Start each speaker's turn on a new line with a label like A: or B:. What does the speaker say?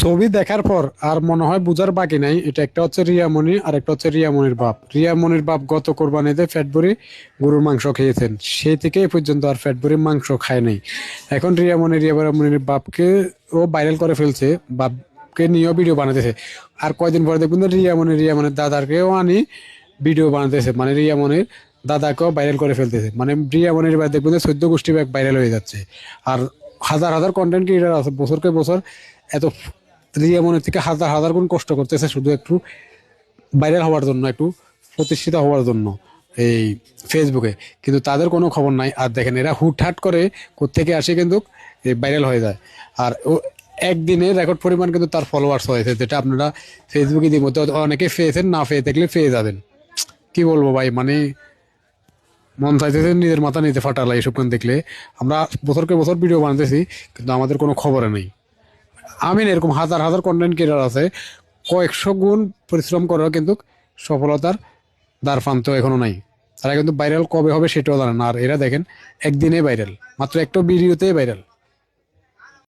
A: ছবি দেখার পর আর মনে হয় বুঝার বাকি নাই, এটা একটা হচ্ছে রিয়ামণি আর একটা হচ্ছে রিয়ামণির বাপ। রিয়ামণির বাপ গত কোরবানিতে ফ্যাট ভরি গরুর মাংস খেয়েছেন, সেই থেকে এই পর্যন্ত আর ফ্যাট ভরি মাংস খায় নাই। এখন রিয়ামণির বাপকে ও ভাইরাল করে ফেলছে, বাপকে নিয়েও ভিডিও বানাতেছে। আর কয়দিন পরে দেখবেন যে রিয়ামণির দাদাকেও আনি ভিডিও বানাতেছে, মানে রিয়ামণির দাদাকেও ভাইরাল করে ফেলতেছে। মানে রিয়ামণির বাদ দেখবেন যে 14 গোষ্ঠী ব্যাগ ভাইরাল হয়ে যাচ্ছে। আর হাজার হাজার কন্টেন্ট ক্রিয়েটার আছে বছরকে বছর এত রিয়ামণির থেকে হাজার হাজার গুণ কষ্ট করতেছে শুধু একটু ভাইরাল হওয়ার জন্য, একটু প্রতিষ্ঠিত হওয়ার জন্য এই ফেসবুকে, কিন্তু তাদের কোনো খবর নাই। আর দেখেন এরা হুটহাট করে কোত্থেকে আসে কিন্তু ভাইরাল হয়ে যায়। আর ও একদিনে রেকর্ড পরিমাণ কিন্তু তার ফলোয়ার্স হয়েছে, যেটা আপনারা ফেসবুকে ইতিমধ্যে অনেকে পেয়েছেন, না পেয়ে থাকলে পেয়ে যাবেন। কি বলবো ভাই, মানে মন চাইতেছে নিজের মাথা নিতে ফাটালা এইসব দেখলে। আমরা বছরকে বছর ভিডিও বানাতেছি কিন্তু আমাদের কোনো খবরে নেই। আমি না, এরকম হাজার হাজার কন্টেন্ট ক্রিয়েটার আছে কয়েকশো গুণ পরিশ্রম করেও কিন্তু সফলতার দ্বার প্রান্ত এখনো নাই। তারা কিন্তু ভাইরাল কবে হবে সেটাও জানে না। আর এরা দেখেন একদিনে ভাইরাল, মাত্র একটা ভিডিওতে ভাইরাল।